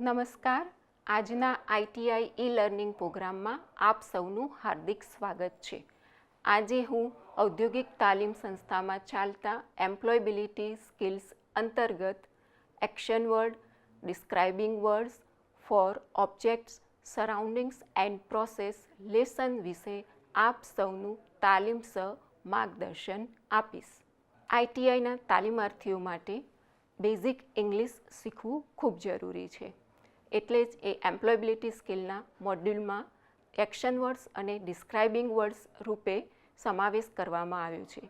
નમસ્કાર. આજના આઈટીઆઈ ઈ-લર્નિંગ પ્રોગ્રામમાં આપ સૌનું હાર્દિક સ્વાગત છે. આજે હું ઔદ્યોગિક તાલીમ સંસ્થામાં ચાલતા એમ્પ્લોયબિલિટી સ્કિલ્સ અંતર્ગત action word, describing words for objects, surroundings and process lesson વિશે આપ સૌનું તાલીમસર માર્ગદર્શન આપીશ. આઈટીઆઈના તાલીમાર્થીઓ માટે બેઝિક ઇંગ્લિશ શીખવું ખૂબ જરૂરી છે. એટલે જ એ એમ્પ્લોયબિલિટી સ્કિલના મોડ્યુલમાં એક્શન વર્ડ્સ અને ડિસ્ક્રાઇબિંગ વર્ડ્સ રૂપે સમાવેશ કરવામાં આવ્યો છે.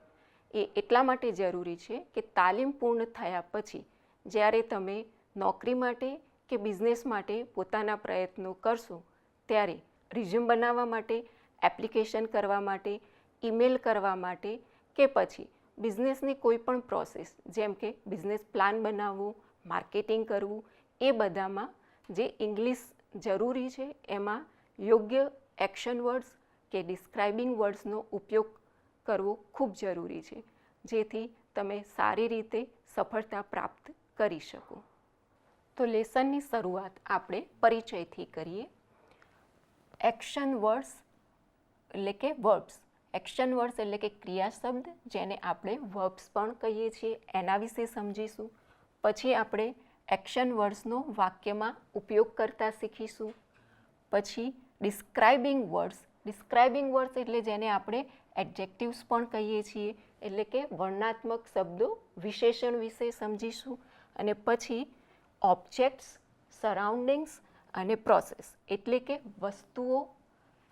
એ એટલા માટે જરૂરી છે કે તાલીમ પૂર્ણ થયા પછી જ્યારે તમે નોકરી માટે કે બિઝનેસ માટે પોતાના પ્રયત્નો કરશો ત્યારે રિઝ્યુમ બનાવવા માટે, એપ્લિકેશન કરવા માટે, ઈમેલ કરવા માટે કે પછી બિઝનેસની કોઈ પણ પ્રોસેસ જેમ કે બિઝનેસ પ્લાન બનાવવું, માર્કેટિંગ કરવું, એ બધામાં જે ઇંગ્લિશ જરૂરી છે એમાં યોગ્ય એક્શન વર્ડ્સ કે ડિસ્ક્રાઇબિંગ વર્ડ્સનો ઉપયોગ કરવો ખૂબ જરૂરી છે, જેથી તમે સારી રીતે સફળતા પ્રાપ્ત કરી શકો. તો લેસનની શરૂઆત આપણે પરિચયથી કરીએ. એક્શન વર્ડ્સ એટલે કે વર્બ્સ. એક્શન વર્ડ્સ એટલે કે ક્રિયા શબ્દ, જેને આપણે વર્બ્સ પણ કહીએ છીએ, એના વિશે સમજીશું. પછી આપણે એક્શન વર્ડ્સનો વાક્યમાં ઉપયોગ કરતા શીખીશું. પછી ડિસ્ક્રાઇબિંગ વર્ડ્સ. ડિસ્ક્રાઇબિંગ વર્ડ્સ એટલે જેને આપણે એડજેક્ટિવ્સ પણ કહીએ છીએ, એટલે કે વર્ણનાત્મક શબ્દો, વિશેષણ વિશે સમજીશું. અને પછી ઓબ્જેક્ટ્સ, સરાઉન્ડિંગ્સ અને પ્રોસેસ એટલે કે વસ્તુઓ,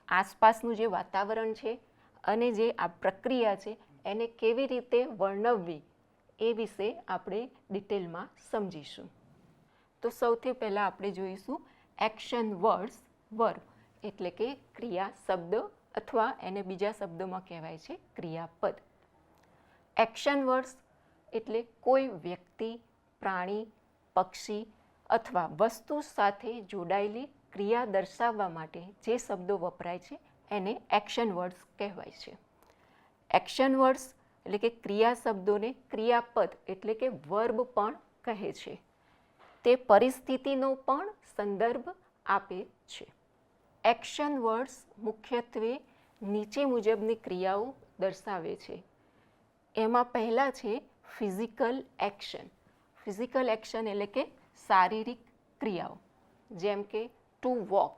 આસપાસનું જે વાતાવરણ છે અને જે આ પ્રક્રિયા છે એને કેવી રીતે વર્ણવવી એ વિશે આપણે ડિટેલમાં સમજીશું. તો સૌથી પહેલાં આપણે જોઈશું એક્શન વર્ડ્સ. વર્બ એટલે કે ક્રિયા શબ્દ અથવા એને બીજા શબ્દોમાં કહેવાય છે ક્રિયાપદ. એક્શન વર્ડ્સ એટલે કોઈ વ્યક્તિ, પ્રાણી, પક્ષી અથવા વસ્તુ સાથે જોડાયેલી ક્રિયા દર્શાવવા માટે જે શબ્દો વપરાય છે એને એક્શન વર્ડ્સ કહેવાય છે. એક્શન વર્ડ્સ એટલે કે ક્રિયા શબ્દોને ક્રિયાપદ એટલે કે વર્બ પણ કહે છે. તે પરિસ્થિતિનો પણ સંદર્ભ આપે છે. એક્શન વર્ડ્સ મુખ્યત્વે નીચે મુજબની ક્રિયાઓ દર્શાવે છે. એમાં પહેલાં છે ફિઝિકલ એક્શન. ફિઝિકલ એક્શન એટલે કે શારીરિક ક્રિયાઓ, જેમ કે ટુ વોક.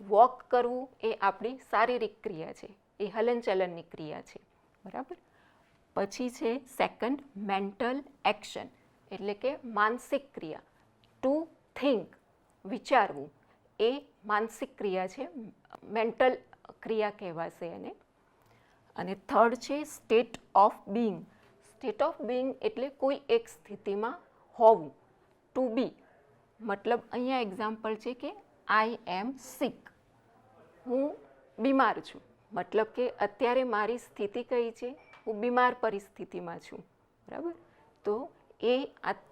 વોક કરવું એ આપણી શારીરિક ક્રિયા છે, એ હલનચલનની ક્રિયા છે, બરાબર. પછી છે સેકન્ડ મેન્ટલ એક્શન એટલે કે માનસિક ક્રિયા. ટુ થિંક, વિચારવું, એ માનસિક ક્રિયા છે, મેન્ટલ ક્રિયા કહેવાશે એને. અને થર્ડ છે state of being. State of being એટલે કોઈ એક સ્થિતિમાં હોવું. ટુ બી મતલબ અહીંયા એક્ઝામ્પલ છે કે આઈ એમ સિક, હું બીમાર છું, મતલબ કે અત્યારે મારી સ્થિતિ કઈ છે, હું બીમાર પરિસ્થિતિમાં છું, બરાબર. તો એ આ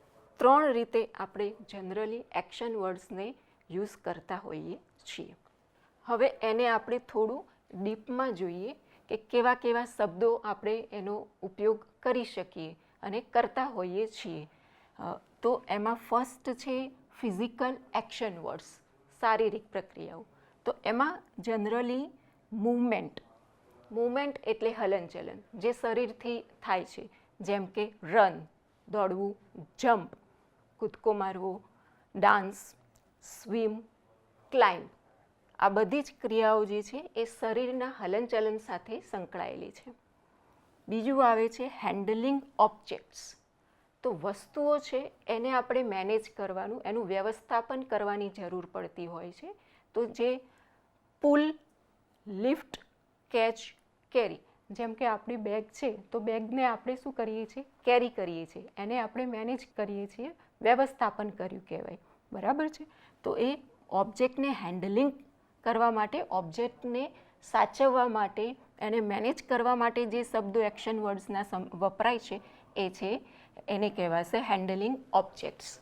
ત્રણ રીતે આપણે જનરલી એક્શન વર્ડ્સને યુઝ કરતા હોઈએ છીએ. હવે એને આપણે થોડું ડીપમાં જોઈએ કે કેવા કેવા શબ્દો આપણે એનો ઉપયોગ કરી શકીએ અને કરતા હોઈએ છીએ. તો એમાં ફર્સ્ટ છે ફિઝિકલ એક્શન વર્ડ્સ, શારીરિક પ્રક્રિયાઓ. તો એમાં જનરલી મૂવમેન્ટ. મૂવમેન્ટ એટલે હલનચલન જે શરીરથી થાય છે, જેમ કે રન, દોડવું, જમ્પ, કૂદકો મારવો, ડાન્સ, સ્વિમ, ક્લાઇમ્બ. આ બધી જ ક્રિયાઓ જે છે એ શરીરના હલનચલન સાથે સંકળાયેલી છે. બીજું આવે છે હેન્ડલિંગ ઓબ્જેક્ટ્સ. તો વસ્તુઓ છે એને આપણે મેનેજ કરવાનું, એનું વ્યવસ્થાપન કરવાની જરૂર પડતી હોય છે. તો જે પુલ, લિફ્ટ, કેચ, કેરી, જેમ કે આપણી બેગ છે તો બેગને આપણે શું કરીએ છીએ, કેરી કરીએ છીએ, એને આપણે મેનેજ કરીએ છીએ, વ્યવસ્થાપન કર્યું કહેવાય, બરાબર છે. તો એ ઓબ્જેક્ટને હેન્ડલિંગ કરવા માટે, ઓબ્જેક્ટને સાચવવા માટે, એને મેનેજ કરવા માટે જે શબ્દો એક્શન વર્ડ્સના વપરાય છે એ છે, એને કહેવાશે હેન્ડલિંગ ઓબ્જેક્ટ્સ.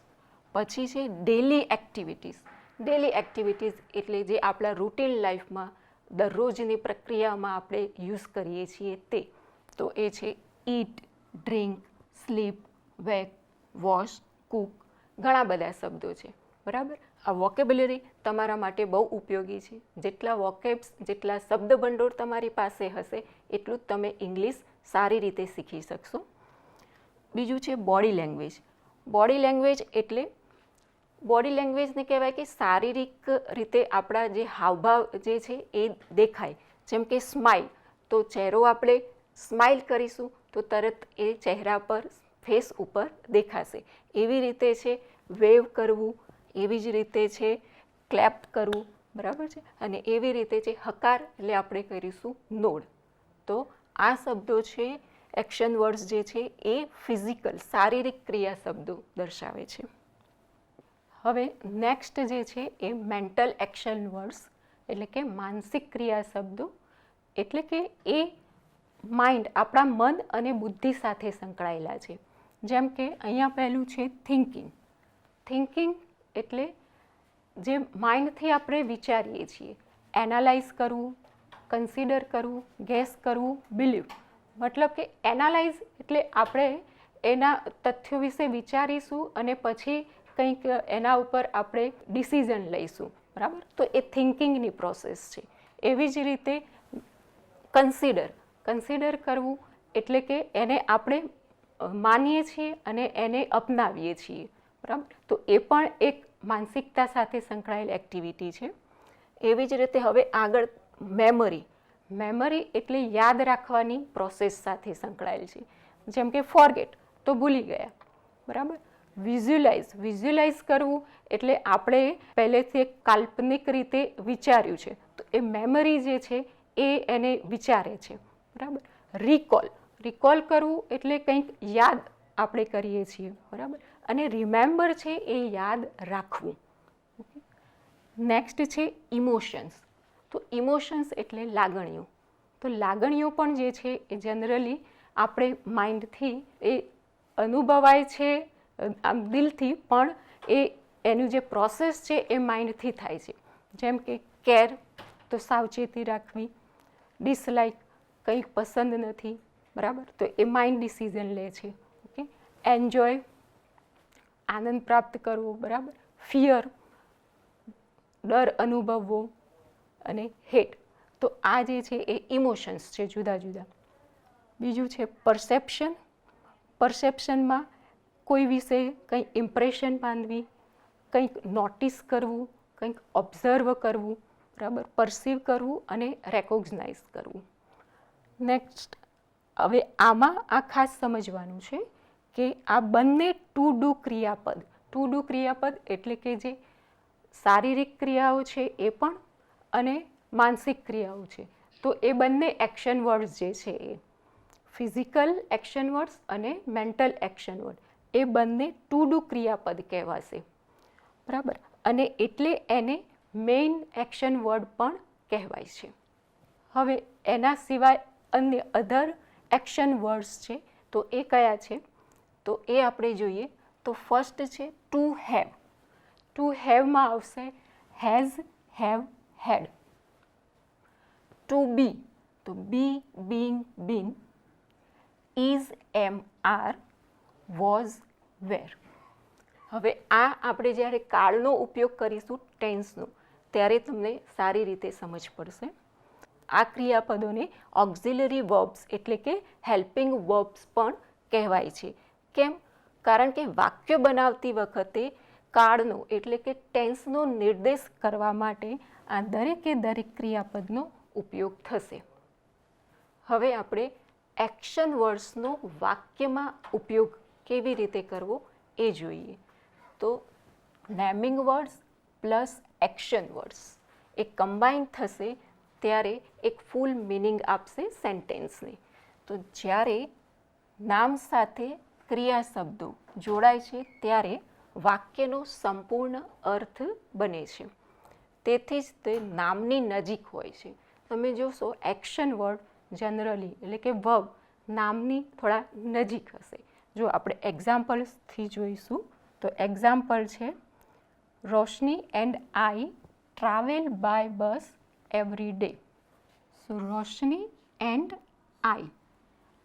પછી છે ડેલી એક્ટિવિટીઝ. ડેલી એક્ટિવિટીઝ એટલે જે આપણા રૂટીન લાઈફમાં દરરોજની પ્રક્રિયામાં આપણે યુઝ કરીએ છીએ તે. તો એ છે ઈટ, ડ્રિંક, સ્લીપ, વેક, વોશ, કૂક. ઘણા બધા શબ્દો છે, બરાબર. આ વોકેબ્યુલરી તમારા માટે બહુ ઉપયોગી છે. જેટલા વોકેબ્સ, જેટલા શબ્દભંડોળ તમારી પાસે હશે એટલું જ તમે ઇંગ્લિશ સારી રીતે શીખી શકશો. બીજું છે બોડી લેંગ્વેજ. બોડી લેંગ્વેજ એટલે બોડી લેંગ્વેજને કહેવાય કે શારીરિક રીતે આપણા જે હાવભાવ જે છે એ દેખાય. જેમ કે સ્માઇલ, તો ચહેરો આપણે સ્માઇલ કરીશું તો તરત એ ચહેરા પર, ફેસ ઉપર દેખાશે. એવી રીતે છે વેવ કરવું, એવી જ રીતે છે ક્લેપ કરવું, બરાબર છે. અને એવી રીતે છે હકાર એટલે આપણે કરીશું નોડ. તો આ શબ્દો છે, એક્શન વર્ડ્સ જે છે એ ફિઝિકલ, શારીરિક ક્રિયા શબ્દો દર્શાવે છે. હવે નેક્સ્ટ જે છે એ મેન્ટલ એક્શન વર્ડ્સ એટલે કે માનસિક ક્રિયા શબ્દો, એટલે કે એ માઇન્ડ, આપણા મન અને બુદ્ધિ સાથે સંકળાયેલા છે. જેમ કે અહીંયા પહેલું છે થિંકિંગ. થિંકિંગ એટલે જે માઇન્ડથી આપણે વિચારીએ છીએ. એનાલાઇઝ કરવું, કન્સિડર કરવું, ગેસ કરવું, બિલીવ. મતલબ કે એનાલાઇઝ એટલે આપણે એના તથ્યો વિશે વિચારીશું અને પછી કંઈક એના ઉપર આપણે ડિસિઝન લઈશું, બરાબર. તો એ થિંકિંગની પ્રોસેસ છે. એવી જ રીતે કન્સિડર કરવું એટલે કે એને આપણે માનીએ છીએ અને એને અપનાવીએ છીએ, બરાબર. તો એ પણ એક માનસિકતા સાથે સંકળાયેલ એક્ટિવિટી છે. એવી જ રીતે હવે આગળ મેમરી એટલે યાદ રાખવાની પ્રોસેસ સાથે સંકળાયેલ છે. જેમ કે ફોરગેટ તો ભૂલી ગયા, બરાબર. વિઝ્યુલાઇઝ કરવું એટલે આપણે પહેલેથી એક કાલ્પનિક રીતે વિચાર્યું છે તો એ મેમરી જે છે એ એને વિચારે છે, બરાબર. રિકોલ કરવું એટલે કંઈક યાદ આપણે કરીએ છીએ, બરાબર. અને રિમેમ્બર છે એ યાદ રાખવું. નેક્સ્ટ છે ઇમોશન્સ. તો ઇમોશન્સ એટલે લાગણીઓ. તો લાગણીઓ પણ જે છે એ જનરલી આપણે માઇન્ડથી એ અનુભવાય છે, આમ દિલથી, પણ એનું જે પ્રોસેસ છે એ માઇન્ડથી થાય છે. જેમ કે કેર તો સાવચેતી રાખવી, ડિસલાઇક કંઈક પસંદ નથી, બરાબર. તો એ માઇન્ડ ડિસિઝન લે છે. ઓકે. એન્જોય આનંદ પ્રાપ્ત કરવો, બરાબર. ફિયર ડર અનુભવવો, અને હેટ તો આ જે છે એ ઇમોશન્સ છે જુદા જુદા. બીજું છે પરસેપ્શનમાં કોઈ વિશે કંઈ ઇમ્પ્રેશન બાંધવી, કંઈક નોટિસ કરવું, કંઈક ઓબ્ઝર્વ કરવું, બરાબર. પરસીવ કરવું અને રેકોગ્નાઇઝ કરવું. નેક્સ્ટ હવે આમાં આ ખાસ સમજવાનું છે કે આ બંને ટુ ડુ ક્રિયાપદ એટલે કે જે શારીરિક ક્રિયાઓ છે એ પણ અને માનસિક ક્રિયાઓ છે. તો એ બંને એક્શન વર્ડ્સ જે છે એ ફિઝિકલ એક્શન વર્ડ્સ અને મેન્ટલ એક્શન વર્ડ એ બંને ટુ ડુ ક્રિયાપદ કહેવાશે, બરાબર. અને એટલે એને મેઇન એક્શન વર્ડ પણ કહેવાય છે. હવે એના સિવાય અન્ય અધર એક્શન વર્ડ્સ છે તો એ કયા છે તો એ આપણે જોઈએ. તો ફર્સ્ટ છે ટુ હેવ. ટુ હેવમાં આવશે has, have, had. To be તો be, being, been. Is, am, are, was, were. હવે આ આપણે જ્યારે કાળનો ઉપયોગ કરીશું ટેન્સનો ત્યારે તમને સારી રીતે સમજ પડશે. આ ક્રિયાપદોને ઓક્ઝિલરી વર્બ્સ એટલે કે હેલ્પિંગ વર્બ્સ પણ કહેવાય છે. કેમ? કારણ કે વાક્ય બનાવતી વખતે કાળનો એટલે કે ટેન્સનો નિર્દેશ કરવા માટે આ દરેકે દરેક ક્રિયાપદનો ઉપયોગ થશે. હવે આપણે એક્શન વર્ડ્સનો વાક્યમાં ઉપયોગ કેવી રીતે કરવો એ જોઈએ. તો naming words plus action words એ કમ્બાઈન થશે ત્યારે એક ફૂલ મિનિંગ આપશે સેન્ટેન્સને. તો જ્યારે નામ સાથે ક્રિયા શબ્દો જોડાય છે ત્યારે વાક્યનો સંપૂર્ણ અર્થ બને છે. તેથી જ તે નામની નજીક હોય છે. તમે જોશો એક્શન વર્ડ જનરલી એટલે કે વર્બ નામની થોડા નજીક હશે. જો આપણે એક્ઝામ્પલ્સથી જોઈશું તો એક્ઝામ્પલ છે Roshni and I travel by bus every day. So Roshni and I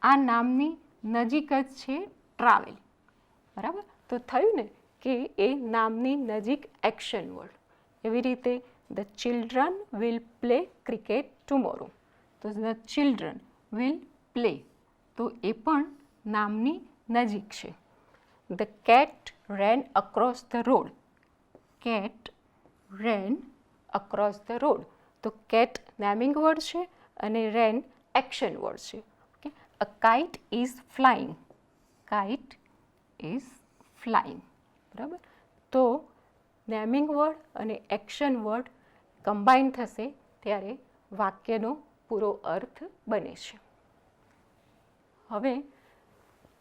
આ નામની નજીક જ છે ટ્રાવેલ, બરાબર. તો થયું ને કે એ નામની નજીક એક્શન વર્ડ. એવી રીતે the children will play cricket tomorrow. તો ધ ચિલ્ડ્રન વિલ પ્લે, તો એ પણ નામની નજીક છે. The cat rain across the road. Cat rain across the road. તો કેટ નેમિંગ વર્ડ છે અને રેન એક્શન વર્ડ છે. Okay. A kite is flying. Kite is flying. બરાબર. તો નેમિંગ વર્ડ અને એક્શન વર્ડ કમ્બાઈન થશે ત્યારે વાક્યનો પૂરો અર્થ બને છે. હવે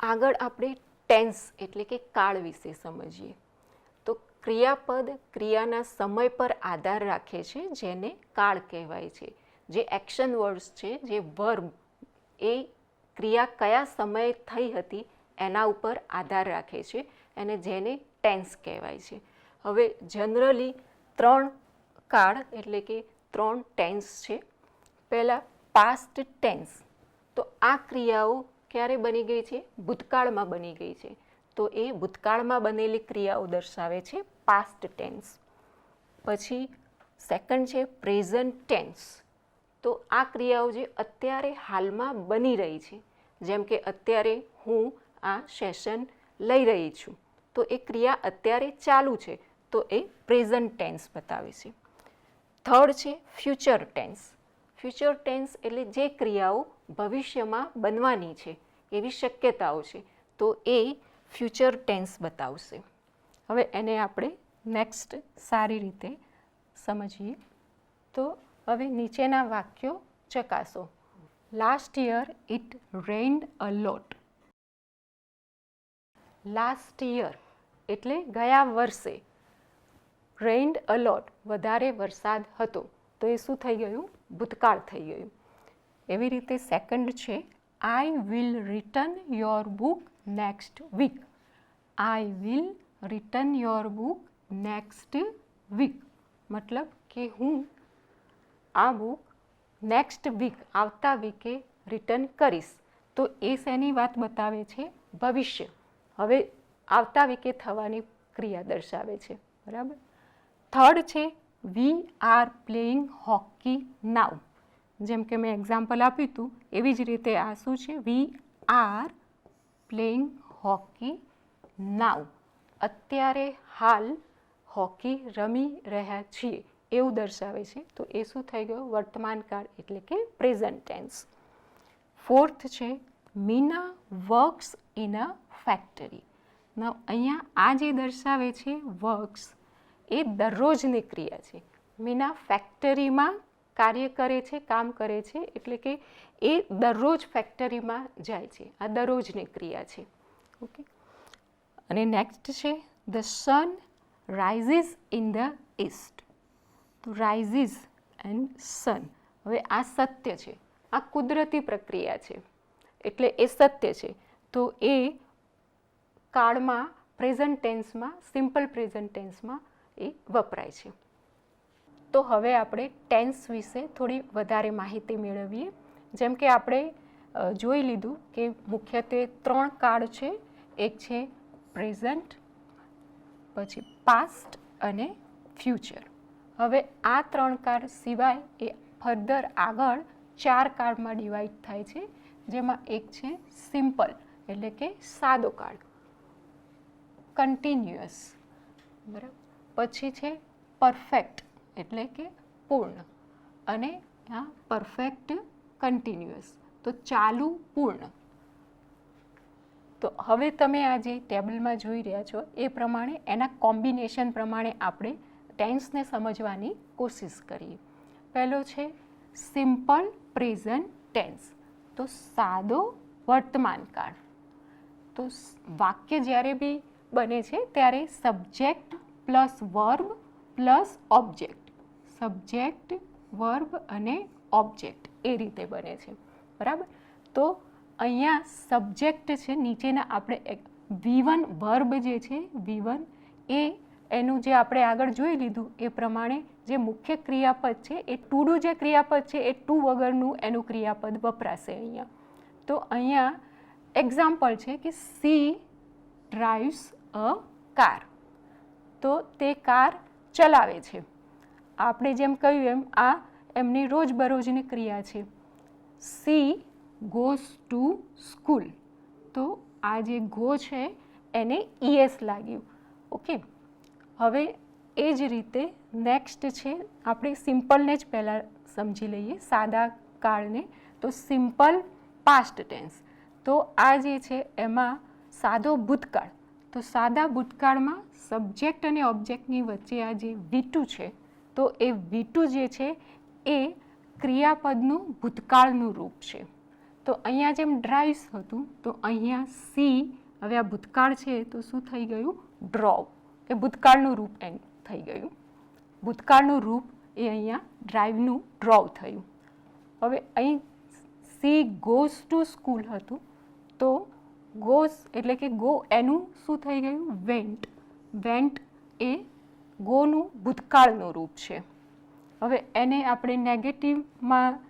આગળ આપણે ટેન્સ એટલે કે કાળ વિશે સમજીએ. તો ક્રિયાપદ ક્રિયાના સમય પર આધાર રાખે છે, જેને કાળ કહેવાય છે. જે એક્શન વર્ડ્સ છે, જે વર્બ, એ ક્રિયા કયા સમયે થઈ હતી એના ઉપર આધાર રાખે છે અને જેને ટેન્સ કહેવાય છે. હવે જનરલી 3 કાળ એટલે કે 3 ટેન્સ છે. પહેલાં પાસ્ટ ટેન્સ. તો આ ક્રિયાઓ ક્યારે બની ગઈ છે? ભૂતકાળમાં બની ગઈ છે. તો એ ભૂતકાળમાં બનેલી ક્રિયાઓ દર્શાવે છે પાસ્ટ ટેન્સ. પછી સેકન્ડ છે પ્રેઝન્ટ ટેન્સ. તો આ ક્રિયાઓ જે અત્યારે હાલમાં બની રહી છે, જેમ કે અત્યારે હું આ સેશન લઈ રહી છું, તો એ ક્રિયા અત્યારે ચાલુ છે, તો એ પ્રેઝન્ટ ટેન્સ બતાવે છે. થર્ડ છે ફ્યુચર ટેન્સ. ફ્યુચર ટેન્સ એટલે જે ક્રિયાઓ ભવિષ્યમાં બનવાની છે, એવી શક્યતાઓ છે, તો એ ફ્યુચર ટેન્સ બતાવશે. હવે એને આપણે નેક્સ્ટ સારી રીતે સમજીએ. તો હવે નીચેના વાક્યો ચકાસો. Last year it rained a lot. Last year એટલે ગયા વર્ષે, રેઇન્ડ અ લોટ વધારે વરસાદ હતો, તો એ શું થઈ ગયું? ભૂતકાળ થઈ ગયું. એવી રીતે સેકન્ડ છે I will return your book next week. I will return your book next week. મતલબ કે હું આ બુક નેક્સ્ટ વીક, આવતા વીકે રિટર્ન કરીશ. તો એ શેની વાત બતાવે છે? ભવિષ્ય. હવે આવતા વીકે થવાની ક્રિયા દર્શાવે છે. બરાબર. થર્ડ છે વી આર પ્લેઇંગ હોકી નાઉ. જેમ કે મેં એક્ઝામ્પલ આપ્યું હતું એવી જ રીતે આ શું છે? વી આર પ્લેઇંગ હોકી નાઉ. અત્યારે હાલ હોકી રમી રહ્યા છીએ એવું દર્શાવે છે. તો એ શું થઈ ગયું? વર્તમાન કાળ એટલે કે પ્રેઝન્ટ ટેન્સ. ફોર્થ છે Meena works in a factory. અહીંયા આ જે દર્શાવે છે વર્ક્સ, એ દરરોજની ક્રિયા છે. મીના ફેક્ટરીમાં કાર્ય કરે છે, કામ કરે છે, એટલે કે એ દરરોજ ફેક્ટરીમાં જાય છે. આ દરરોજની ક્રિયા છે. ઓકે. અને નેક્સ્ટ છે the sun rises in the East. તો રાઇઝિસ એન્ડ સન. હવે આ સત્ય છે, આ કુદરતી પ્રક્રિયા છે, એટલે એ સત્ય છે. તો એ કાળમાં પ્રેઝન્ટ ટેન્સમાં, સિમ્પલ પ્રેઝન્ટ ટેન્સમાં એ વપરાય છે. તો હવે આપણે ટેન્સ વિશે થોડી વધારે માહિતી મેળવીએ. જેમ કે આપણે જોઈ લીધું કે મુખ્યત્વે 3 કાળ છે. એક છે પ્રેઝન્ટ, પછી પાસ્ટ અને ફ્યુચર. હવે આ 3 કાળ સિવાય એ ફર્ધર આગળ 4 કાળમાં ડિવાઈડ થાય છે, જેમાં એક છે સિમ્પલ એટલે કે સાદો કાળ, કન્ટિન્યુઅસ. બરાબર. પછી છે પરફેક્ટ એટલે કે પૂર્ણ, અને આ પરફેક્ટ કન્ટિન્યુઅસ, તો ચાલુ પૂર્ણ. તો હવે તમે આ જે ટેબલમાં જોઈ રહ્યા છો એ પ્રમાણે એના કોમ્બિનેશન પ્રમાણે આપણે ટેન્સને સમજવાની કોશિશ કરીએ. પહેલો છે સિમ્પલ પ્રેઝન્ટ ટેન્સ. તો સાદો વર્તમાન કાળ. તો વાક્ય જ્યારે બી બને છે ત્યારે subject plus verb plus object, subject, verb અને ઓબ્જેક્ટ એ રીતે બને છે. બરાબર. તો અહીંયા સબ્જેક્ટ છે, નીચેના આપણે V1 વર્બ જે છે V1 એ એનું જે આપણે આગળ જોઈ લીધું એ પ્રમાણે જે મુખ્ય ક્રિયાપદ છે એ ટુ જે ક્રિયાપદ છે એ ટુ વગરનું એનું ક્રિયાપદ વપરાશે અહીંયા. તો અહીંયા એક્ઝામ્પલ છે કે સી ડ્રાઇવ્સ અ કાર. તો તે કાર ચલાવે છે. આપણે જેમ કહ્યું એમ આ એમની રોજબરોજની ક્રિયા છે. સી ગોઝ ટુ સ્કૂલ, તો આ જે ગો છે એને ES લાગ્યું. ઓકે, હવે એ જ રીતે નેક્સ્ટ છે, આપણે સિમ્પલને જ પહેલાં સમજી લઈએ, સાદા કાળને. તો સિમ્પલ પાસ્ટ ટેન્સ, તો આ જે છે એમાં સાદો ભૂતકાળ. તો સાદા ભૂતકાળમાં સબ્જેક્ટ અને ઓબ્જેક્ટની વચ્ચે આ જે V2 છે, તો એ V2 જે છે એ ક્રિયાપદનું ભૂતકાળનું રૂપ છે. તો અહીંયા જેમ ડ્રાઇવ્સ હતું, તો અહીંયા સી, હવે આ ભૂતકાળ છે તો શું થઈ ગયું? ડ્રોવ, એ ભૂતકાળનું રૂપ એમ થઈ ગયું. ભૂતકાળનું રૂપ એ અહીંયા ડ્રાઇવનું ડ્રોવ થયું. હવે અહીં સી ગોઝ ટુ સ્કૂલ હતું, તો ગોઝ એટલે કે ગો એનું શું થઈ ગયું? વેન્ટ. વેન્ટ એ ગોનું ભૂતકાળનું રૂપ છે. હવે એને આપણે નેગેટિવમાં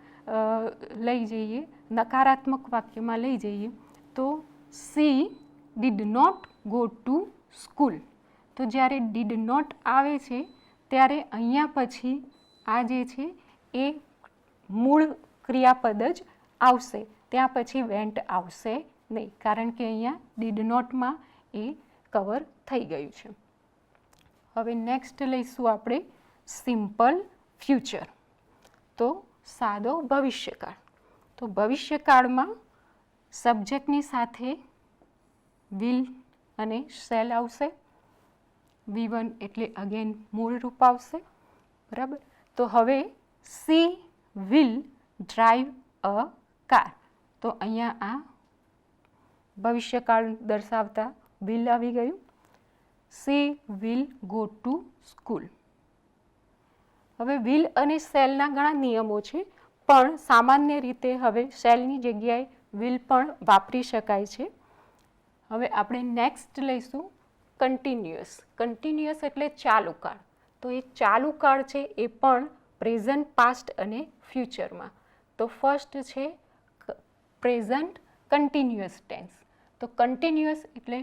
લઈ જઈએ, નકારાત્મક વાક્યમાં લઈ જઈએ, તો she did not go to school. તો જ્યારે ડીડ નોટ આવે છે ત્યારે અહીંયા પછી આ જે છે એ મૂળ ક્રિયાપદ જ આવશે, ત્યાં પછી વેન્ટ આવશે નહીં, કારણ કે અહીંયા ડીડ નોટમાં એ કવર થઈ ગયું છે. હવે નેક્સ્ટ લઈશું આપણે સિમ્પલ ફ્યુચર, તો સાદો ભવિષ્યકાળ. તો ભવિષ્યકાળમાં સબ્જેક્ટની સાથે વિલ અને શેલ આવશે. V1 એટલે અગેન મૂળ રૂપ આવશે, બરાબર. તો હવે she will drive a car, તો અહીંયા આ ભવિષ્યકાળ દર્શાવતા વિલ આવી ગયું. She will go to school. હવે વિલ અને શેલના ઘણા નિયમો છે, પણ સામાન્ય રીતે હવે શેલની જગ્યાએ વિલ પણ વાપરી શકાય છે. હવે આપણે નેક્સ્ટ લઈશું કન્ટિન્યુઅસ. કન્ટિન્યુઅસ એટલે ચાલુ કાળ. તો એ ચાલુ કાળ છે એ પણ પ્રેઝન્ટ, પાસ્ટ અને ફ્યુચરમાં. તો ફર્સ્ટ છે પ્રેઝન્ટ કન્ટિન્યુઅસ ટેન્સ. તો કન્ટિન્યુઅસ એટલે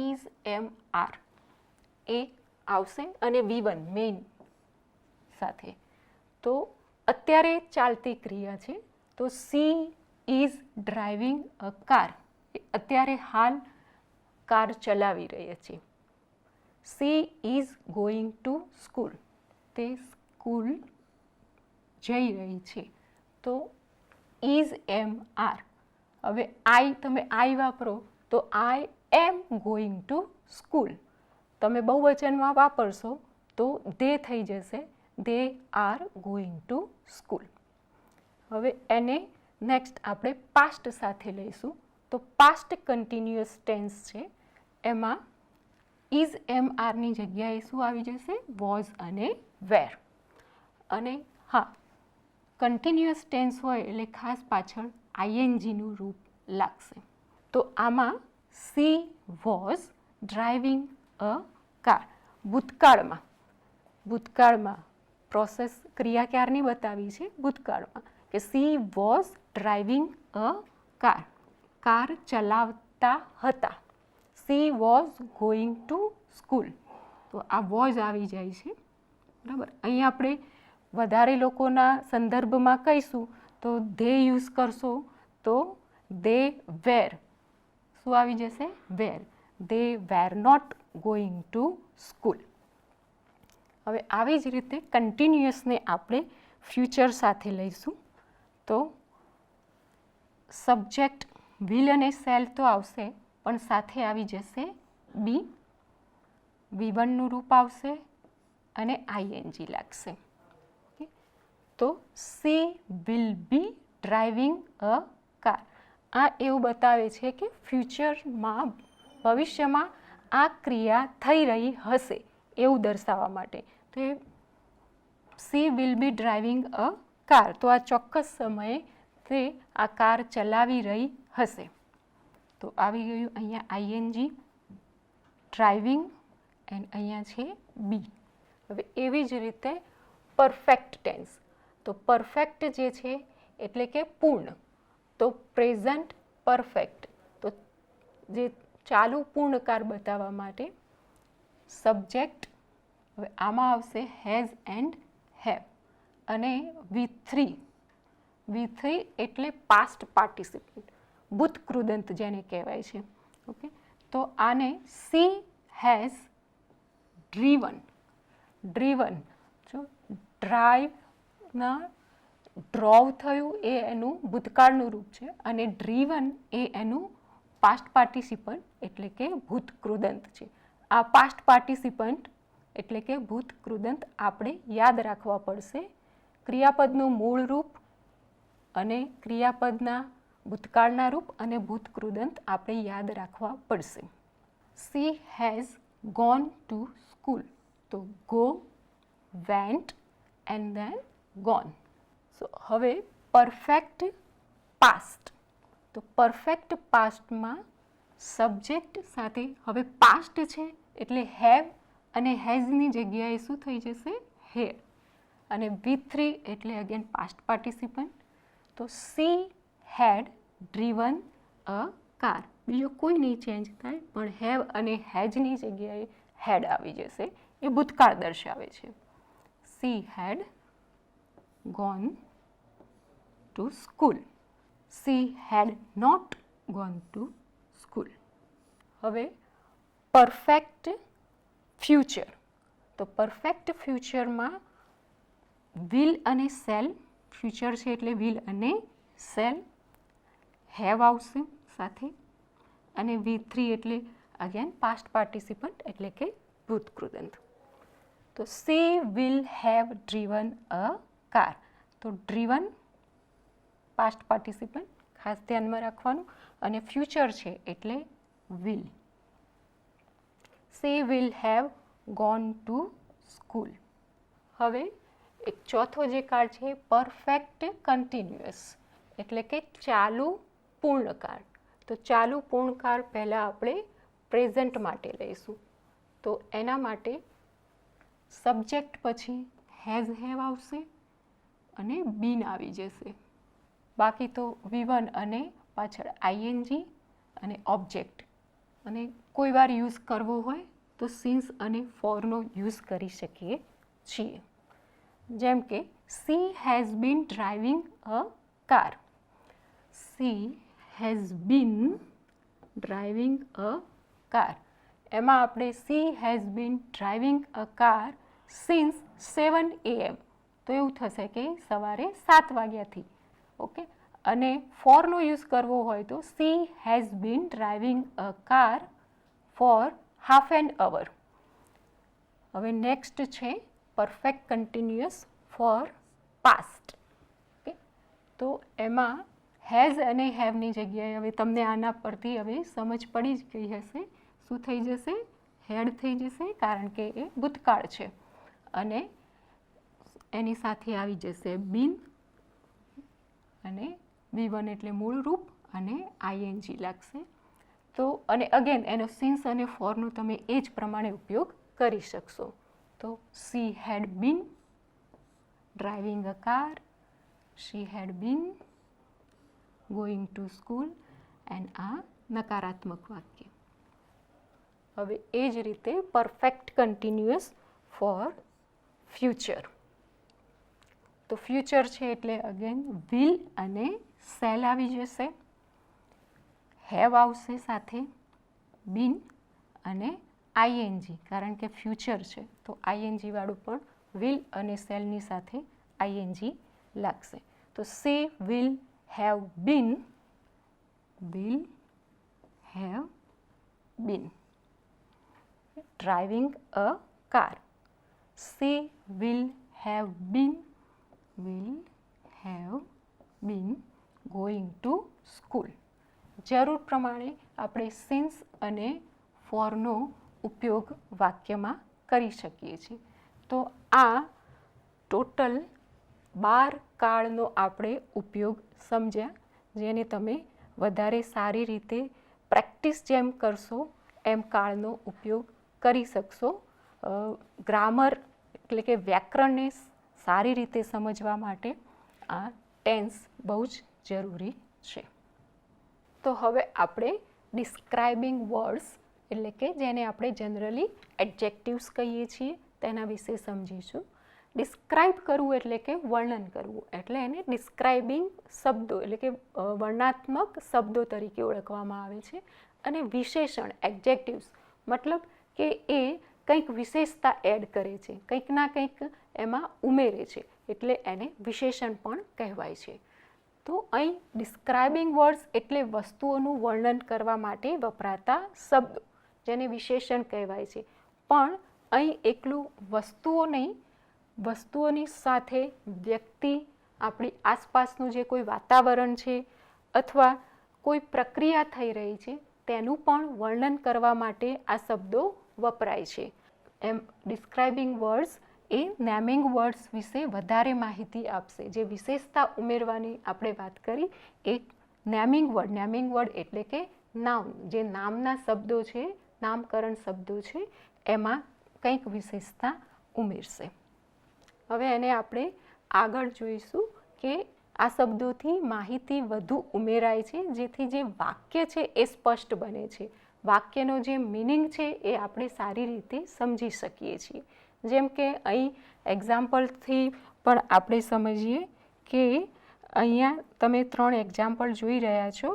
ઇઝ એમ આર એ આવશે અને V1 મેઇન સાથે. તો અત્યારે ચાલતી ક્રિયા છે, તો she is driving a car, અત્યારે હાલ કાર ચલાવી રહી છે. She is going to school, તે સ્કૂલ જઈ રહી છે. તો ઇઝ એમ આર. હવે આઈ, તમે આઈ વાપરો તો આઈ એમ ગોઈંગ ટુ સ્કૂલ. તમે બહુવચનમાં વાપરશો તો દે થઈ જશે, they are going to school. હવે એને નેક્સ્ટ આપણે પાસ્ટ સાથે લઈશું. તો પાસ્ટ કન્ટિન્યુઅસ ટેન્સ છે, એમાં ઇઝ એમ આરની જગ્યાએ શું આવી જશે? વોઝ અને વેર. અને હા, કન્ટિન્યુઅસ ટેન્સ હોય એટલે ખાસ પાછળ આઈએનજીનું રૂપ લાગશે. તો આમાં she was driving a car. ભૂતકાળમાં, ભૂતકાળમાં પ્રોસેસ ક્રિયા ક્યારની બતાવી છે? ભૂતકાળમાં, કે she was driving a car, car ચલાવતા હતા. She was going to school, તો આ વોઝ આવી જાય છે, બરાબર. અહીં આપણે વધારે લોકોના સંદર્ભમાં કહીશું તો ધે યુઝ કરશો તો દે વેર, શું આવી જશે? Were. They were not going to school. હવે આવી જ રીતે કન્ટિન્યુઅસને આપણે ફ્યુચર સાથે લઈશું. તો સબ્જેક્ટ વિલ અને શેલ તો આવશે, પણ સાથે આવી જશે બી, V1નું રૂપ આવશે અને આઈએનજી લાગશે. ઓકે, તો C will be driving a car. આ એવું બતાવે છે કે ફ્યુચરમાં, ભવિષ્યમાં આ ક્રિયા થઈ રહી હશે એવું દર્શાવવા માટે. તો એ she will be driving a car, તો આ ચોક્કસ સમયે તે આ કાર ચલાવી રહી હશે. તો આવી ગયું અહીંયા આઈએનજી, ડ્રાઇવિંગ, એન્ડ અહીંયા છે બી. હવે એવી જ રીતે પરફેક્ટ ટેન્સ. તો પરફેક્ટ જે છે એટલે કે પૂર્ણ, તો પ્રેઝન્ટ પરફેક્ટ. તો જે ચાલુ પૂર્ણકાર બતાવવા માટે સબ્જેક્ટ હવે આમાં આવશે હેઝ એન્ડ હેવ અને V3 એટલે પાસ્ટ પાર્ટિસિપન્ટ, ભૂતકૃદંત જેને કહેવાય છે. ઓકે, તો આને સી હેઝ ડ્રીવન જો ડ્રાઈવના ડ્રોવ થયું એ એનું ભૂતકાળનું રૂપ છે અને ડ્રીવન એ એનું પાસ્ટ પાર્ટિસિપન્ટ એટલે કે ભૂતકૃદંત છે. આ પાસ્ટ પાર્ટિસિપન્ટ એટલે કે ભૂતકૃદંત આપણે યાદ રાખવા પડશે. ક્રિયાપદનું મૂળ રૂપ અને ક્રિયાપદના ભૂતકાળના રૂપ અને ભૂતકૃદંત આપણે યાદ રાખવા પડશે. She has gone to school, તો go, went and then gone. So હવે પરફેક્ટ પાસ્ટ, તો પરફેક્ટ પાસ્ટમાં સબ્જેક્ટ સાથે હવે પાસ્ટ છે એટલે હેવ અને હેઝની જગ્યાએ શું થઈ જશે? હેડ. અને V3 એટલે અગેન પાસ્ટ પાર્ટિસિપન્ટ, તો she head driven a car. બીજો કોઈ નહીં ચેન્જ થાય, પણ હેવ અને હેઝની જગ્યાએ હેડ આવી જશે, એ ભૂતકાળ દર્શાવે છે. She had gone to school. She had not gone to school. હવે પરફેક્ટ ફ્યુચર, તો પરફેક્ટ ફ્યુચરમાં વિલ અને સેલ, ફ્યુચર છે એટલે વિલ અને સેલ, હેવ આવશે સાથે અને V3 એટલે અગેન પાસ્ટ પાર્ટિસિપન્ટ એટલે કે ભૂતકૃદંત. તો she will have driven a car. તો ડ્રીવન પાસ્ટ પાર્ટિસિપન્ટ ખાસ ધ્યાનમાં રાખવાનું અને ફ્યુચર છે એટલે will. She will have gone to school. હવે એક ચોથો જે કાળ છે પરફેક્ટ કન્ટિન્યુઅસ એટલે કે ચાલુ પૂર્ણકાળ. તો ચાલુ પૂર્ણકાળ પહેલાં આપણે પ્રેઝન્ટ માટે લઈશું. તો એના માટે સબ્જેક્ટ પછી હેઝ હેવ આવશે અને બીન આવી જશે. બાકી તો V1 અને પાછળ ING અને ઓબ્જેક્ટ, અને કોઈ વાર યુઝ કરવો હોય તો સિન્સ અને ફોરનો યુઝ કરી શકીએ છીએ. જેમ કે C has been driving a car. C has been driving a car. એમાં આપણે C has been driving a car since 7 AM, તો એવું થશે કે સવારે 7 વાગ્યાથી. ઓકે, અને ફોરનો યુઝ કરવો હોય તો she has been driving a car for half an hour. હવે નેક્સ્ટ છે perfect continuous for past. Okay, તો એમાં હેઝ અને હેવની જગ્યાએ હવે તમને આના પરથી હવે સમજ પડી જ ગઈ હશે. શું થઈ જશે? હેડ થઈ જશે, કારણ કે એ ભૂતકાળ છે અને એની સાથે આવી જશે બીન અને V1 એટલે મૂળ રૂપ અને ING લાગશે. તો અને અગેન એનો સિન્સ અને ફોરનો તમે એ જ પ્રમાણે ઉપયોગ કરી શકશો. તો she had been driving a car, she had been going to school, and આ નકારાત્મક વાક્ય. હવે એ જ રીતે પરફેક્ટ કન્ટિન્યુઅસ ફોર ફ્યુચર. તો ફ્યુચર છે એટલે અગેન વિલ અને સેલ આવી જશે, હેવ આવશે સાથે, બીન અને ING, કારણ કે ફ્યુચર છે તો ING વાળું પણ વિલ અને સેલની સાથે ING લાગશે. તો she will have been driving a car. She will have been going to school. જરૂર પ્રમાણે આપણે સિન્સ અને ફોરનો ઉપયોગ વાક્યમાં કરી શકીએ છીએ. તો આ ટોટલ 12 કાળનો આપણે ઉપયોગ સમજ્યા, જેને તમે વધારે સારી રીતે પ્રેક્ટિસ જેમ કરશો એમ કાળનો ઉપયોગ કરી શકશો. ગ્રામર એટલે કે વ્યાકરણને સારી રીતે સમજવા માટે આ ટેન્સ બહુ જ જરૂરી છે. તો હવે આપણે ડિસ્ક્રાઇબિંગ વર્ડ્સ એટલે કે જેને આપણે જનરલી એડજેક્ટિવ્સ કહીએ છીએ તેના વિશે સમજીશું. ડિસ્ક્રાઇબ કરવું એટલે કે વર્ણન કરવું, એટલે એને ડિસ્ક્રાઇબિંગ શબ્દો એટલે કે વર્ણનાત્મક શબ્દો તરીકે ઓળખવામાં આવે છે. અને વિશેષણ એડજેક્ટિવ્સ મતલબ કે એ કંઈક વિશેષતા એડ કરે છે, કંઈક ના કંઈક એમાં ઉમેરે છે, એટલે એને વિશેષણ પણ કહેવાય છે. તો અહીં ડિસ્ક્રાઇબિંગ વર્ડ્સ એટલે વસ્તુઓનું વર્ણન કરવા માટે વપરાતા શબ્દો, જેને વિશેષણ કહેવાય છે. પણ અહીં એકલું વસ્તુઓ નહીં, વસ્તુઓની સાથે વ્યક્તિ, આપણી આસપાસનું જે કોઈ વાતાવરણ છે અથવા કોઈ પ્રક્રિયા થઈ રહી છે તેનું પણ વર્ણન કરવા માટે આ શબ્દો વપરાય છે. એમ ડિસ્ક્રાઇબિંગ વર્ડ્સ એ નેમિંગ વર્ડ્સ વિશે વધારે માહિતી આપશે. જે વિશેષતા ઉમેરવાની આપણે વાત કરી એ નેમિંગ વર્ડ એટલે કે નાઉન, જે નામના શબ્દો છે, નામકરણ શબ્દો છે, એમાં કંઈક વિશેષતા ઉમેરશે. હવે એને આપણે આગળ જોઈશું કે આ શબ્દોથી માહિતી વધુ ઉમેરાય છે, જેથી જે વાક્ય છે એ સ્પષ્ટ બને છે. વાક્યનો જે મિનિંગ છે એ આપણે સારી રીતે સમજી શકીએ છીએ. જેમ કે અહીં એક્ઝામ્પલથી પણ આપણે સમજીએ કે અહીંયા તમે 3 એક્ઝામ્પલ જોઈ રહ્યા છો.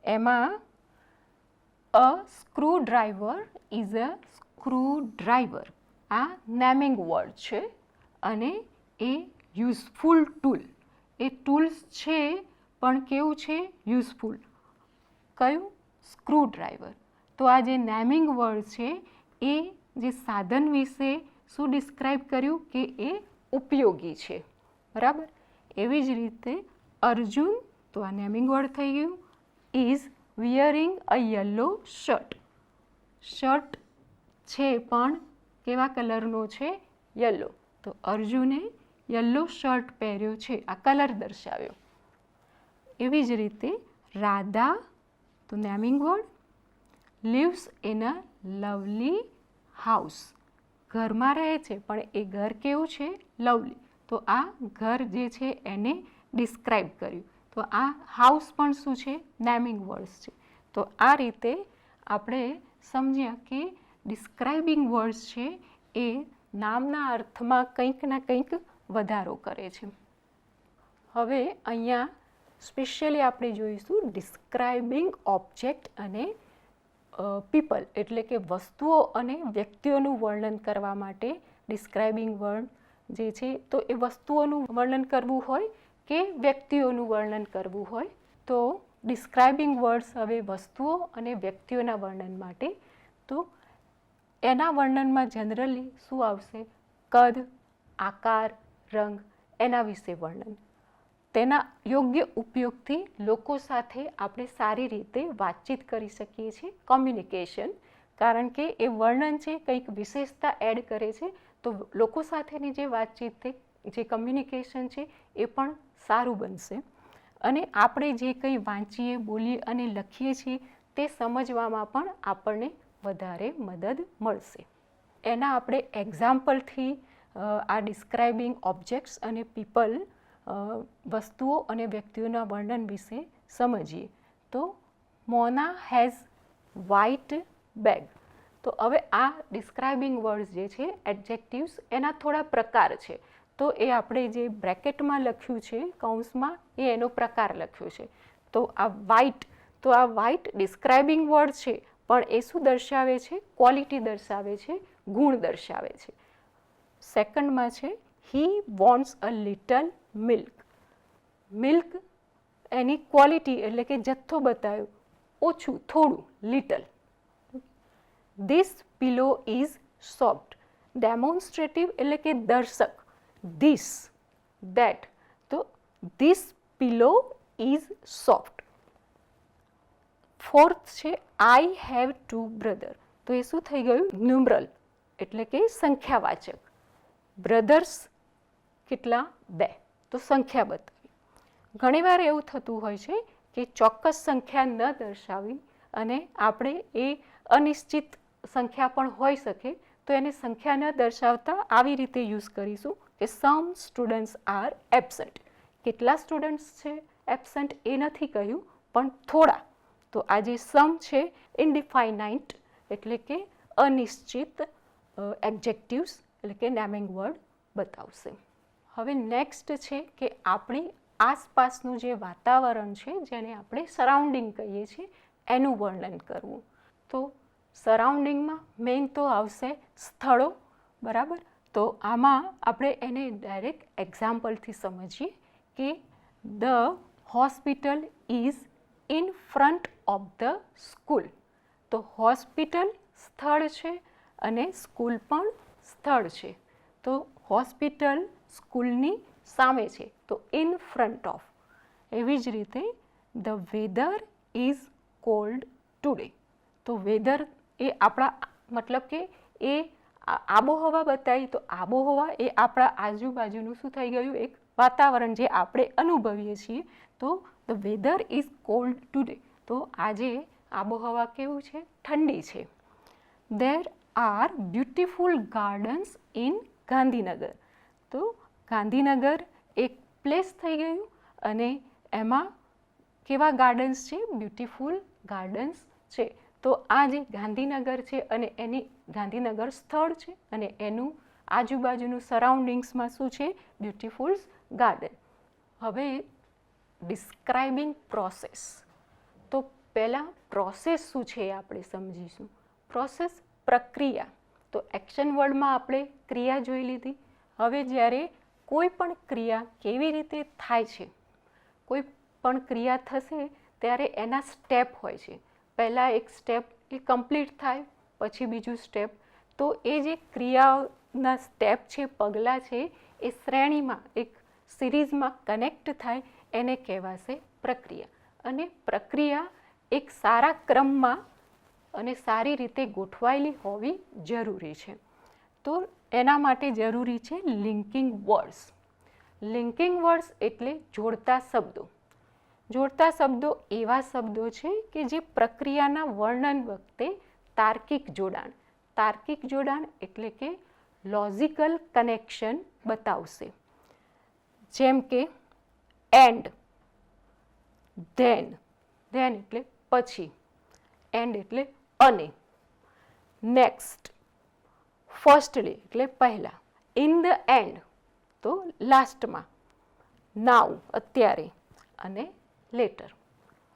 એમાં a screwdriver is a screwdriver, આ નેમિંગ વર્ડ છે. અને એ યુઝફુલ ટૂલ, એ ટૂલ્સ છે પણ કેવું છે? યુઝફુલ. કયું? Screwdriver. તો આ જે નેમિંગ વર્ડ છે એ જે સાધન વિશે શું ડિસ્ક્રાઇબ કર્યું કે એ ઉપયોગી છે, બરાબર. એવી જ રીતે અર્જુન, તો આ નેમિંગ વર્ડ થઈ ગયું, is wearing a yellow shirt. Shirt છે પણ કેવા કલરનો છે? યલો. તો અર્જુને યલો શર્ટ પહેર્યો છે, આ કલર દર્શાવ્યો. એવી જ રીતે રાધા, તો naming word, lives in a lovely house. ઘરમાં રહે છે પણ એ ઘર કેવું છે? લવલી. તો આ ઘર જે છે એને ડિસ્ક્રાઇબ કર્યું. તો આ હાઉસ પણ શું છે? નેમિંગ વર્ડ્સ છે. તો આ રીતે આપણે સમજ્યા કે ડિસ્ક્રાઇબિંગ વર્ડ્સ છે એ નામના અર્થમાં કંઈક ના કંઈક વધારો કરે છે. હવે અહીંયા સ્પેશિયલી આપણે જોઈશું ડિસ્ક્રાઇબિંગ ઓબ્જેક્ટ અને પીપલ, એટલે કે વસ્તુઓ અને વ્યક્તિઓનું વર્ણન કરવા માટે ડિસ્ક્રાઇબિંગ વર્ડ જે છે, તો એ વસ્તુઓનું વર્ણન કરવું હોય કે વ્યક્તિઓનું વર્ણન કરવું હોય, તો ડિસ્ક્રાઇબિંગ વર્ડ્સ હવે વસ્તુઓ અને વ્યક્તિઓના વર્ણન માટે. તો એના વર્ણનમાં જનરલી શું આવશે? કદ, આકાર, રંગ, એના વિશે વર્ણન. તેના યોગ્ય ઉપયોગથી લોકો સાથે આપણે સારી રીતે વાતચીત કરી શકીએ છીએ, કોમ્યુનિકેશન. કારણ કે એ વર્ણન છે કંઈક વિશેષતા એડ કરે છે, તો લોકો સાથેની જે વાતચીત છે, જે કમ્યુનિકેશન છે એ પણ સારું બનશે. અને આપણે જે કંઈ વાંચીએ, બોલીએ અને લખીએ છીએ તે સમજવામાં પણ આપણને વધારે મદદ મળશે. એના આપણે એક્ઝામ્પલથી આ ડિસ્ક્રાઇબિંગ ઓબ્જેક્ટ્સ અને પીપલ, વસ્તુઓ અને વ્યક્તિઓના વર્ણન વિશે સમજીએ. તો મોના હેઝ વ્હાઇટ બેગ. તો હવે આ ડિસ્ક્રાઇબિંગ વર્ડ્સ જે છે, એડજેક્ટિવ્સ, એના થોડા પ્રકાર છે. તો એ આપણે જે બ્રેકેટમાં લખ્યું છે, કૌંસમાં, એ એનો પ્રકાર લખ્યો છે. તો આ વ્હાઇટ, તો આ વ્હાઇટ ડિસ્ક્રાઇબિંગ વર્ડ છે, પણ એ શું દર્શાવે છે? ક્વોલિટી દર્શાવે છે, ગુણ દર્શાવે છે. સેકન્ડમાં છે he wants a little milk. Milk એની ક્વોલિટી એટલે કે જથ્થો બતાવ્યો, ઓછું, થોડું, little. This pillow is soft. Demonstrative એટલે કે દર્શક. This, that. તો this pillow is soft. Fourth છે આઈ હેવ 2 બ્રધર. તો એ શું થઈ ગયું? ન્યુમરલ એટલે કે સંખ્યાવાચક. બ્રધર્સ કેટલા? 2. તો સંખ્યા બતાવી. ઘણીવાર એવું થતું હોય છે કે ચોક્કસ સંખ્યા ન દર્શાવી અને આપણે એ અનિશ્ચિત સંખ્યા પણ હોઈ શકે, તો એને સંખ્યા ન દર્શાવતા આવી રીતે યુઝ કરીશું કે સમ સ્ટુડન્ટ્સ આર એબસન્ટ. કેટલા સ્ટુડન્ટ્સ છે એબસન્ટ એ નથી કહ્યું, પણ થોડા. તો આ જે સમ છે ઇનડિફાઇનાઇટ એટલે કે અનિશ્ચિત એડજેક્ટિવ્સ એટલે કે નેમિંગ વર્ડ બતાવશે. હવે નેક્સ્ટ છે કે આપણી આસપાસનું જે વાતાવરણ છે, જેને આપણે સરાઉન્ડિંગ કહીએ છીએ, એનું વર્ણન કરવું. તો સરાઉન્ડિંગમાં મેઇન તો આવશે સ્થળો, બરાબર. તો આમાં આપણે એને ડાયરેક્ટ એક્ઝામ્પલથી સમજીએ કે the hospital is in front of the school. તો હોસ્પિટલ સ્થળ છે અને સ્કૂલ પણ સ્થળ છે. તો હોસ્પિટલ સ્કૂલની સામે છે, તો ઇન ફ્રન્ટ ઓફ. એવી જ રીતે the weather is cold today. તો વેધર એ આપણા મતલબ કે એ આબોહવા બતાવી, તો આબોહવા એ આપણા આજુબાજુનું શું થઈ ગયું, એક વાતાવરણ જે આપણે અનુભવીએ છીએ. તો the weather is cold today. તો આજે આબોહવા કેવું છે, ઠંડી છે. There are beautiful gardens in Gandhinagar. તો ગાંધીનગર એક પ્લેસ થઈ ગયું અને એમાં કેવા ગાર્ડન્સ છે, બ્યુટિફુલ ગાર્ડન્સ છે. તો આ જે ગાંધીનગર છે અને એની ગાંધીનગર સ્થળ છે અને એનું આજુબાજુનું સરાઉન્ડિંગ્સમાં શું છે, બ્યુટિફુલ ગાર્ડન. હવે ડિસ્ક્રાઇબિંગ પ્રોસેસ. તો પહેલાં પ્રોસેસ શું છે એ આપણે સમજીશું. પ્રોસેસ પ્રક્રિયા. તો એક્શન વર્ડમાં આપણે ક્રિયા જોઈ લીધી. હવે જ્યારે કોઈ પણ ક્રિયા કેવી રીતે થાય છે, કોઈ પણ ક્રિયા થશે ત્યારે એના સ્ટેપ હોય છે. પહેલાં એક સ્ટેપ એ કમ્પ્લીટ થાય, પછી બીજું સ્ટેપ. તો એ જે ક્રિયાઓના સ્ટેપ છે, પગલાં છે, એ શ્રેણીમાં એક સિરીઝમાં કનેક્ટ થાય, એને કહેવાશે પ્રક્રિયા. અને પ્રક્રિયા એક સારા ક્રમમાં અને સારી રીતે ગોઠવાયેલી હોવી જરૂરી છે. તો એના માટે જરૂરી છે લિંકિંગ વર્ડ્સ. લિંકિંગ વર્ડ્સ એટલે જોડતા શબ્દો. જોડતા શબ્દો એવા શબ્દો છે કે જે પ્રક્રિયાના વર્ણન વખતે તાર્કિક જોડાણ. તાર્કિક જોડાણ એટલે કે લોજિકલ કનેક્શન બતાવશે. જેમ કે એન્ડ, ધેન. ધેન એટલે પછી, એન્ડ એટલે અને, નેક્સ્ટ, ફર્સ્ટલી એટલે પહેલાં, ઇન ધ એન્ડ તો લાસ્ટમાં, નાઉ અત્યારે અને લેટર.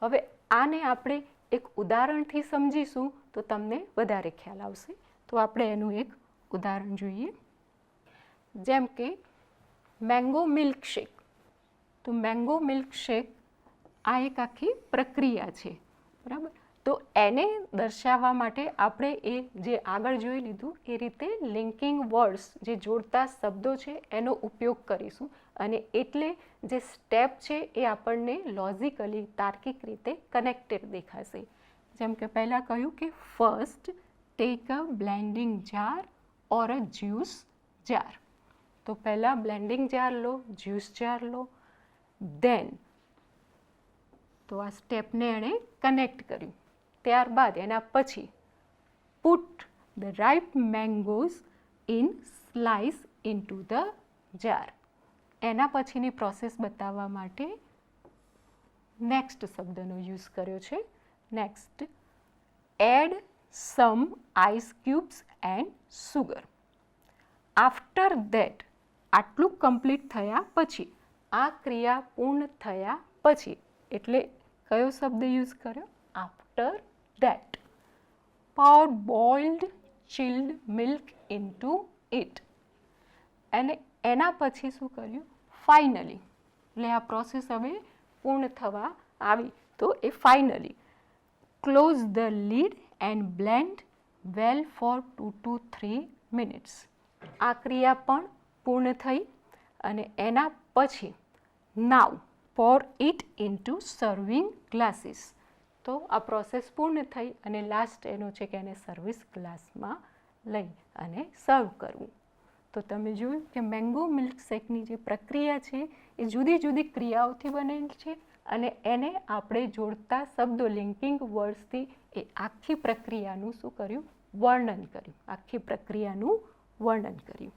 હવે આને આપણે એક ઉદાહરણથી સમજીશું તો તમને વધારે ખ્યાલ આવશે. તો આપણે એનું એક ઉદાહરણ જોઈએ. જેમ કે મેંગો મિલ્કશેક. તો મેંગો મિલ્કશેક આ એક આખી પ્રક્રિયા છે, બરાબર. તો એને દર્શાવવા માટે આપણે એ જે આગળ જોઈ લીધું એ રીતે લિંકિંગ વર્ડ્સ, જે જોડતા શબ્દો છે, એનો ઉપયોગ કરીશું. અને એટલે જે સ્ટેપ છે એ આપણને લોજિકલી તાર્કિક રીતે કનેક્ટેડ દેખાશે. જેમ કે પહેલાં કહ્યું કે first take a blending jar or a juice jar. તો પહેલાં બ્લેન્ડિંગ જાર લો, જ્યુસ જાર લો. ધેન તો આ સ્ટેપને એણે કનેક્ટ કર્યું. ત્યારબાદ એના પછી put the ripe mangoes in slice into the jar. એના પછીની પ્રોસેસ બતાવવા માટે નેક્સ્ટ શબ્દનો યુઝ કર્યો છે. Next, add some ice cubes and sugar. After that, આટલું કમ્પ્લીટ થયા પછી, આ ક્રિયા પૂર્ણ થયા પછી, એટલે કયો શબ્દ યુઝ કર્યો, after that. pour boiled chilled milk into it. અને એના પછી શું કર્યું, ફાઇનલી. એટલે આ પ્રોસેસ હવે પૂર્ણ થવા આવી. તો એ finally close the lid and blend well for 2 to 3 minutes. આ ક્રિયા પણ પૂર્ણ થઈ અને એના પછી નાવ pour it into serving glasses. તો આ પ્રોસેસ પૂર્ણ થઈ અને લાસ્ટ એનો છે કે એને સર્વિસ ગ્લાસમાં લઈ અને સર્વ કરવું. તો તમે જોયું કે મેંગો મિલ્કશેકની જે પ્રક્રિયા છે એ જુદી જુદી ક્રિયાઓથી બનેલ છે અને એને આપણે જોડતા શબ્દો, લિંકિંગ વર્ડ્સથી એ આખી પ્રક્રિયાનું શું કર્યું, વર્ણન કર્યું. આખી પ્રક્રિયાનું વર્ણન કર્યું.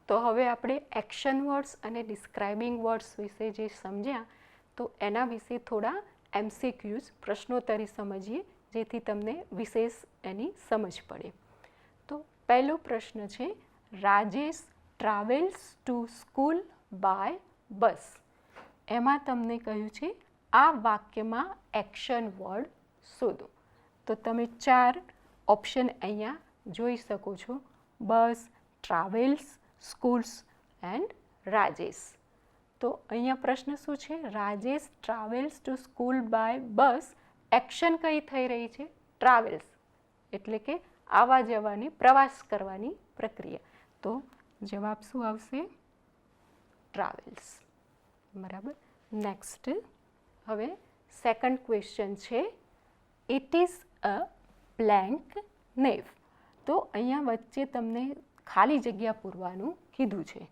તો હવે આપણે એક્શન વર્ડ્સ અને ડિસ્ક્રાઇબિંગ વર્ડ્સ વિશે જે સમજ્યા, તો એના વિશે થોડા MCQs પ્રશ્નોત્તરી સમજીએ, જેથી તમને વિશેષ એની સમજ પડે. તો પહેલો પ્રશ્ન છે, Rajesh travels to school by bus. એમાં તમને કહ્યું છે આ વાક્યમાં એક્શન વર્ડ શોધો. તો તમે 4 ઓપ્શન અહીંયા જોઈ શકો છો: bus, travels, schools and Rajesh. તો અહીંયા પ્રશ્ન શું છે? Rajesh travels to school by bus. Action કઈ થઈ રહી છે? ટ્રાવેલ્સ, એટલે કે આવવા જવાની, પ્રવાસ કરવાની પ્રક્રિયા. તો જવાબ શું આવશે? ટ્રાવેલ્સ. બરાબર. નેક્સ્ટ, હવે સેકન્ડ ક્વેશ્ચન છે, ઇટ ઇઝ અ બ્લેન્ક નેવ. તો અહીંયા વચ્ચે તમને ખાલી જગ્યા પૂરવાનું કીધું છે.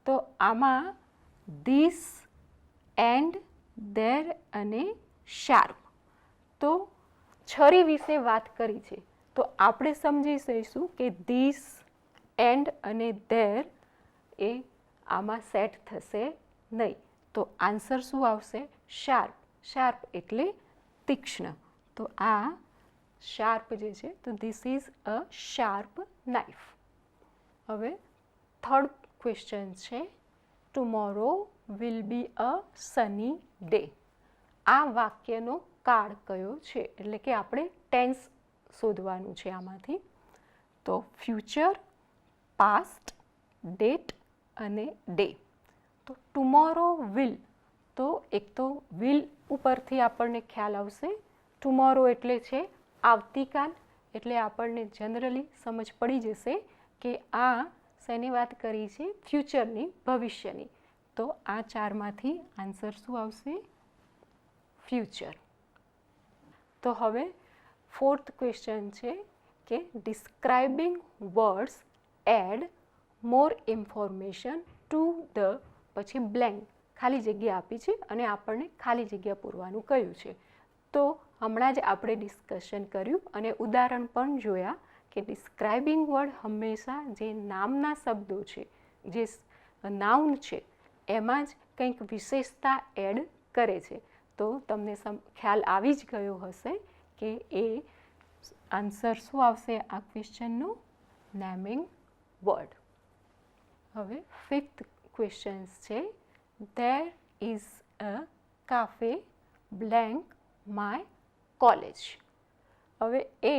તો આમાં ધીસ, એન્ડ, ધેર અને શાર્પ. તો છરી વિશે વાત કરી છે, તો આપણે સમજી જઈશું કે ધીસ, એન્ડ અને ધેર એ આમાં સેટ થશે નહીં. તો આન્સર શું આવશે? શાર્પ. શાર્પ એટલે તીક્ષ્ણ. તો આ શાર્પ જે છે, તો this is a sharp knife. હવે થર્ડ ક્વેશ્ચન છે, tomorrow will be a Sunny day. આ વાક્યનો કાળ કયો છે? એટલે કે આપણે ટેન્સ શોધવાનું છે આમાંથી. તો ફ્યુચર, પાસ્ટ, ડેટ અને ડે. તો ટુમોરો વિલ, તો એક તો વિલ ઉપરથી આપણને ખ્યાલ આવશે. ટુમોરો એટલે છે આવતીકાલ, એટલે આપણને જનરલી સમજ પડી જશે કે આ શેની વાત કરી છે? ફ્યુચરની, ભવિષ્યની. તો આ 4માંથી આન્સર શું આવશે? ફ્યુચર. તો હવે ફોર્થ ક્વેશ્ચન છે કે describing words add more information to the, પછી બ્લેન્ક, ખાલી જગ્યા આપી છે અને આપણને ખાલી જગ્યા પૂરવાનું કહ્યું છે. તો હમણાં જ આપણે ડિસ્કશન કર્યું અને ઉદાહરણ પણ જોયા કે ડિસ્ક્રાઇબિંગ વર્ડ હંમેશા જે નામના શબ્દો છે, જે નાઉન છે, એમાં જ કંઈક વિશેષતા એડ કરે છે. તો તમને ખ્યાલ આવી જ ગયો હશે કે એ આન્સર શું આવશે આ ક્વેશ્ચનનું? Naming word. હવે ફિફ્થ ક્વેશ્ચન છે, there is a cafe blank my college. હવે એ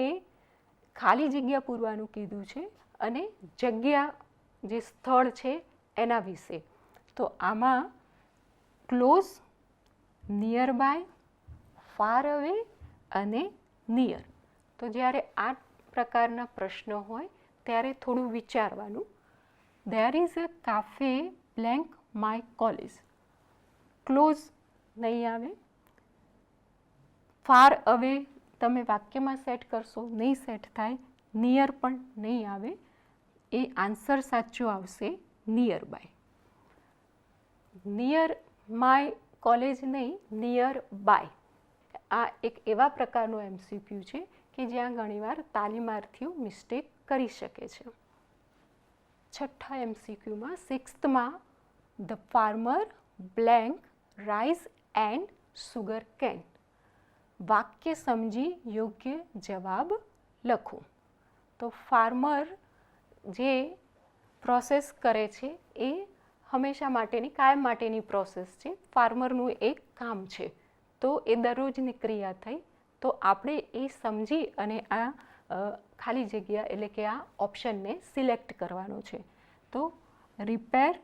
ખાલી જગ્યા પૂરવાનું કીધું છે અને જગ્યા, જે સ્થળ છે એના વિશે. તો આમાં close, near by, far away અને નિયર. તો જ્યારે આ પ્રકારના પ્રશ્નો હોય ત્યારે થોડું વિચારવાનું. There is a cafe blank my college. Close નહીં આવે, ફાર અવે તમે વાક્યમાં સેટ કરશો, નહીં સેટ થાય. નિયર પણ નહીં આવે. એ આન્સર સાચો આવશે nearby. Near my college નહીં, નિયર બાય. આ એક એવા પ્રકારનો MCQ છે કે જ્યાં ઘણીવાર તાલીમાર્થીઓ મિસ્ટેક કરી શકે છે. છઠ્ઠા MCQમાં, સિક્સ્થમાં, the farmer blank rice and sugar cane. વાક્ય સમજી યોગ્ય જવાબ લખો. તો ફાર્મર જે પ્રોસેસ કરે છે એ હંમેશા માટેની, કાયમ માટેની પ્રોસેસ છે. ફાર્મરનું એક કામ છે, તો એ દરરોજની ક્રિયા થઈ. તો આપણે એ સમજી અને આ ખાલી જગ્યા, એટલે કે આ ઓપ્શનને સિલેક્ટ કરવાનો છે. તો રિપેર,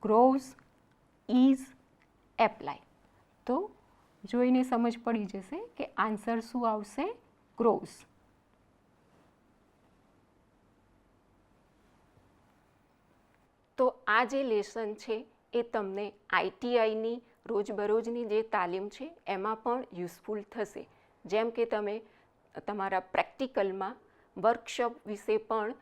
ગ્રોઝ, ઇઝ, એપ્લાય. તો જોઈને સમજ પડી જશે કે આન્સર શું આવશે? ગ્રોઝ. તો આ જે લેસન છે એ તમને ITIની રોજબરોજની જે તાલીમ છે એમાં પણ યુઝફુલ થશે. જેમ કે તમે તમારા પ્રેક્ટિકલમાં વર્કશોપ વિશે પણ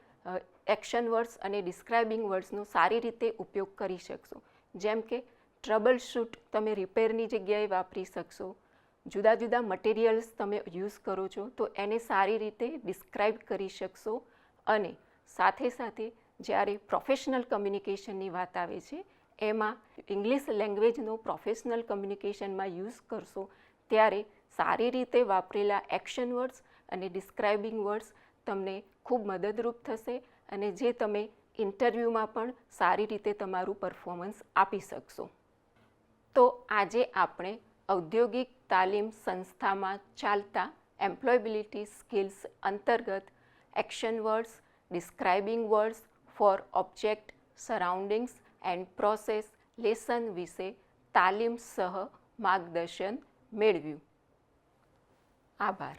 એક્શન વર્ડ્સ અને ડિસ્ક્રાઇબિંગ વર્ડ્સનો સારી રીતે ઉપયોગ કરી શકશો. જેમ કે ટ્રબલ શૂટ તમે રિપેરની જગ્યાએ વાપરી શકશો. જુદા જુદા મટીરિયલ્સ તમે યુઝ કરો છો તો એને સારી રીતે ડિસ્ક્રાઇબ કરી શકશો. અને સાથે સાથે જ્યારે પ્રોફેશનલ કમ્યુનિકેશનની વાત આવે છે એમાં ઇંગ્લિશ લેંગ્વેજનો પ્રોફેશનલ કમ્યુનિકેશનમાં યુઝ કરશો ત્યારે સારી રીતે વાપરેલા એક્શન વર્ડ્સ અને ડિસ્ક્રાઇબિંગ વર્ડ્સ તમને ખૂબ મદદરૂપ થશે. અને જે તમે ઇન્ટરવ્યૂમાં પણ સારી રીતે તમારું પરફોર્મન્સ આપી શકશો. તો આજે આપણે ઔદ્યોગિક તાલીમ સંસ્થામાં ચાલતા એમ્પ્લોયબિલિટી સ્કિલ્સ અંતર્ગત action words, describing words for object, surroundings and process lesson વિશે તાલીમ સહ માર્ગદર્શન મેળવ્યું. આભાર.